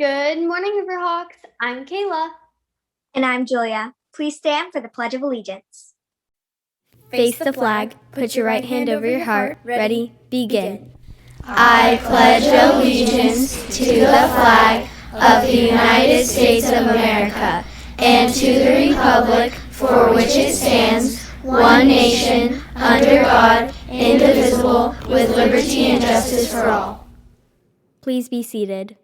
Good morning, Riverhawks. I'm Kayla. And I'm Julia. Please stand for the Pledge of Allegiance. Face the flag, put your right hand over your heart. Ready, begin. I pledge allegiance to the flag of the United States of America and to the republic for which it stands, one nation, under God, indivisible, with liberty and justice for all. Please be seated.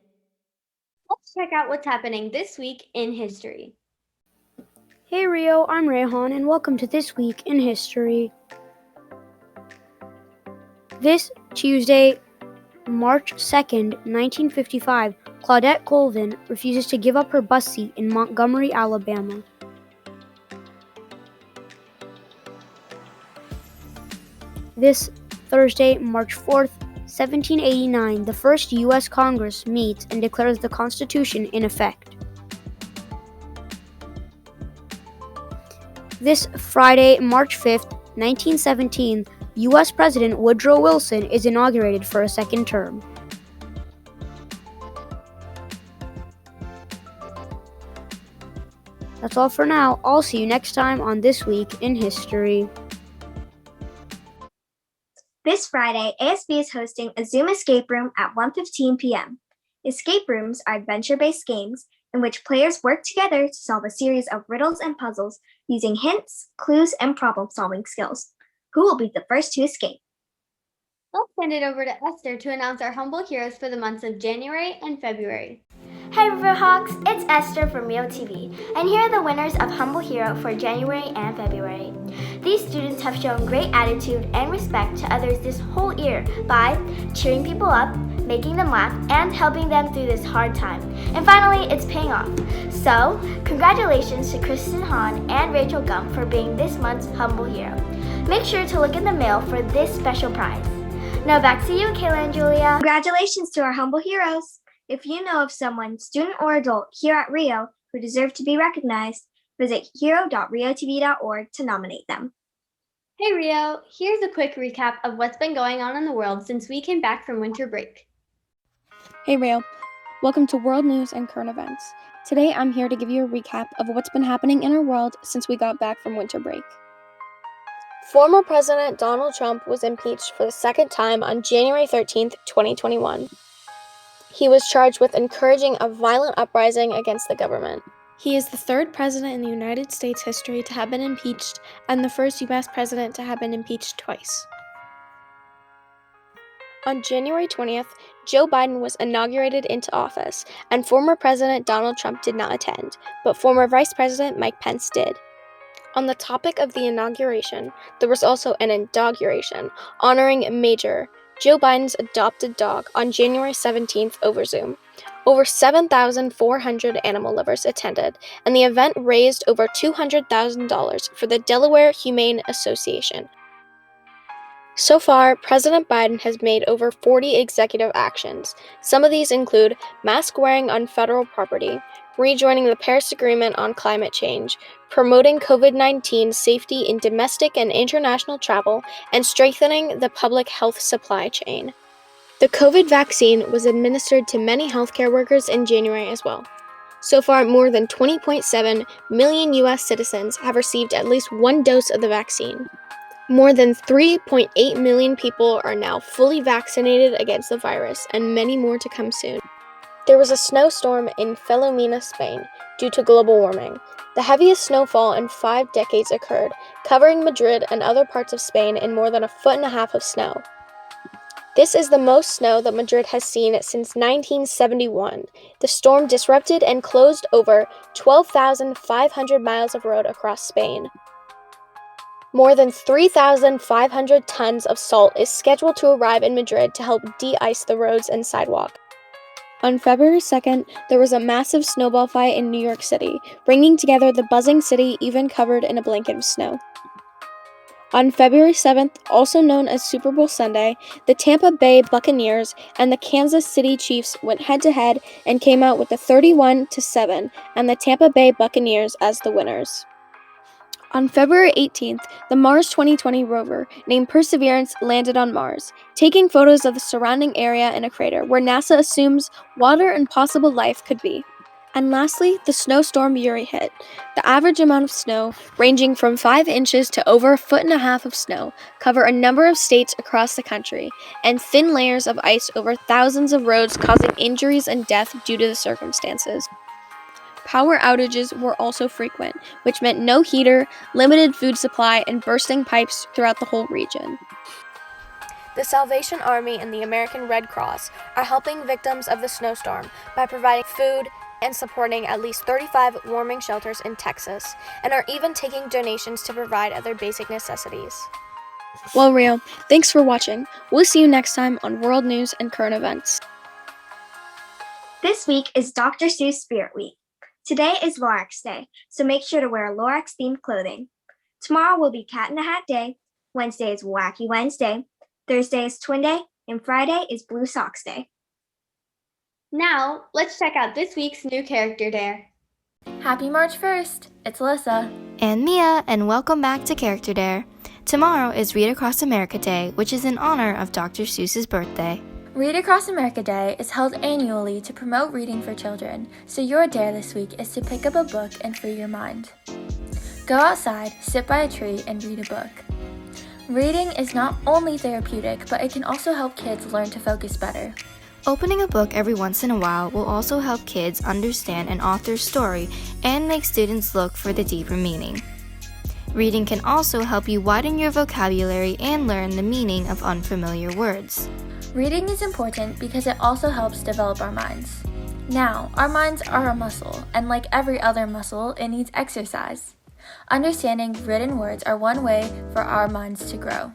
Let's check out what's happening this week in history. Hey Rio, I'm Rehan, and welcome to This Week in History. This Tuesday, March 2nd, 1955, Claudette Colvin refuses to give up her bus seat in Montgomery, Alabama. This Thursday, March 4th, 1789, the first U.S. Congress meets and declares the Constitution in effect. This Friday, March 5th, 1917, U.S. President Woodrow Wilson is inaugurated for a second term. That's all for now. I'll see you next time on This Week in History. This Friday, ASB is hosting a Zoom escape room at 1:15 p.m. Escape rooms are adventure-based games in which players work together to solve a series of riddles and puzzles using hints, clues, and problem-solving skills. Who will be the first to escape? Let's send it over to Esther to announce our humble heroes for the months of January and February. Hey Riverhawks, it's Esther from RioTV, and here are the winners of Humble Hero for January and February. These students have shown great attitude and respect to others this whole year by cheering people up, making them laugh, and helping them through this hard time. And finally, it's paying off. So, congratulations to Kristen Hahn and Rachel Gump for being this month's Humble Hero. Make sure to look in the mail for this special prize. Now back to you, Kayla and Julia. Congratulations to our humble heroes! If you know of someone, student or adult, here at Rio who deserve to be recognized, visit hero.riotv.org to nominate them. Hey Rio, here's a quick recap of what's been going on in the world since we came back from winter break. Hey Rio, welcome to World News and Current Events. Today I'm here to give you a recap of what's been happening in our world since we got back from winter break. Former President Donald Trump was impeached for the second time on January 13th, 2021. He was charged with encouraging a violent uprising against the government. He is the third president in the United States history to have been impeached and the first U.S. president to have been impeached twice. On January 20th, Joe Biden was inaugurated into office, and former President Donald Trump did not attend, but former Vice President Mike Pence did. On the topic of the inauguration, there was also an indauguration, honoring Major, Joe Biden's adopted dog, on January 17th over Zoom. Over 7,400 animal lovers attended, and the event raised over $200,000 for the Delaware Humane Association. So far, President Biden has made over 40 executive actions. Some of these include mask wearing on federal property, rejoining the Paris Agreement on climate change, promoting COVID-19 safety in domestic and international travel, and strengthening the public health supply chain. The COVID vaccine was administered to many healthcare workers in January as well. So far, more than 20.7 million U.S. citizens have received at least one dose of the vaccine. More than 3.8 million people are now fully vaccinated against the virus, and many more to come soon. There was a snowstorm in Filomena, Spain, due to global warming. The heaviest snowfall in 5 decades occurred, covering Madrid and other parts of Spain in more than 1.5 feet of snow. This is the most snow that Madrid has seen since 1971. The storm disrupted and closed over 12,500 miles of road across Spain. More than 3,500 tons of salt is scheduled to arrive in Madrid to help de-ice the roads and sidewalk. On February 2nd, there was a massive snowball fight in New York City, bringing together the buzzing city even covered in a blanket of snow. On February 7th, also known as Super Bowl Sunday, the Tampa Bay Buccaneers and the Kansas City Chiefs went head-to-head and came out with a 31-7 and the Tampa Bay Buccaneers as the winners. On February 18th, the Mars 2020 rover named Perseverance landed on Mars, taking photos of the surrounding area in a crater where NASA assumes water and possible life could be. And lastly, the snowstorm Uri hit. The average amount of snow, ranging from 5 inches to over 1.5 feet of snow, cover a number of states across the country, and thin layers of ice over thousands of roads, causing injuries and death due to the circumstances. Power outages were also frequent, which meant no heater, limited food supply, and bursting pipes throughout the whole region. The Salvation Army and the American Red Cross are helping victims of the snowstorm by providing food and supporting at least 35 warming shelters in Texas, and are even taking donations to provide other basic necessities. Well, Rio, thanks for watching. We'll see you next time on World News and Current Events. This week is Dr. Seuss Spirit Week. Today is Lorax Day, so make sure to wear Lorax-themed clothing. Tomorrow will be Cat in the Hat Day, Wednesday is Wacky Wednesday, Thursday is Twin Day, and Friday is Blue Socks Day. Now, let's check out this week's new character dare. Happy March 1st! It's Alyssa. And Mia, and welcome back to Character Dare. Tomorrow is Read Across America Day, which is in honor of Dr. Seuss's birthday. Read Across America Day is held annually to promote reading for children, so your dare this week is to pick up a book and free your mind. Go outside, sit by a tree, and read a book. Reading is not only therapeutic, but it can also help kids learn to focus better. Opening a book every once in a while will also help kids understand an author's story and make students look for the deeper meaning. Reading can also help you widen your vocabulary and learn the meaning of unfamiliar words. Reading is important because it also helps develop our minds. Now, our minds are a muscle, and like every other muscle, it needs exercise. Understanding written words are one way for our minds to grow.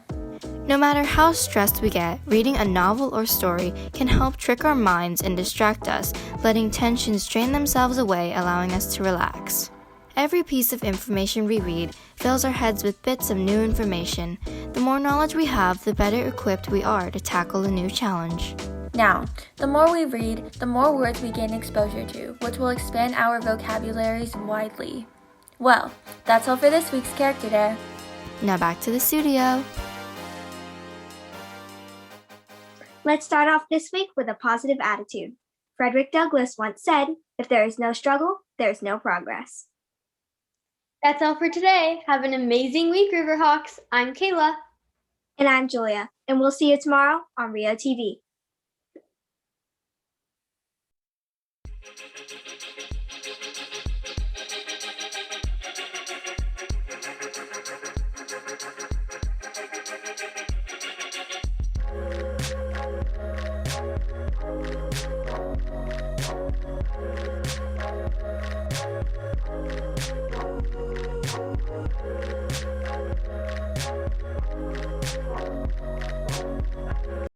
No matter how stressed we get, reading a novel or story can help trick our minds and distract us, letting tensions drain themselves away, allowing us to relax. Every piece of information we read fills our heads with bits of new information. The more knowledge we have, the better equipped we are to tackle a new challenge. Now, the more we read, the more words we gain exposure to, which will expand our vocabularies widely. Well, that's all for this week's Character Dare. Now back to the studio. Let's start off this week with a positive attitude. Frederick Douglass once said, "If there is no struggle, there is no progress." That's all for today. Have an amazing week, Riverhawks. I'm Kayla. And I'm Julia, and we'll see you tomorrow on RioTV.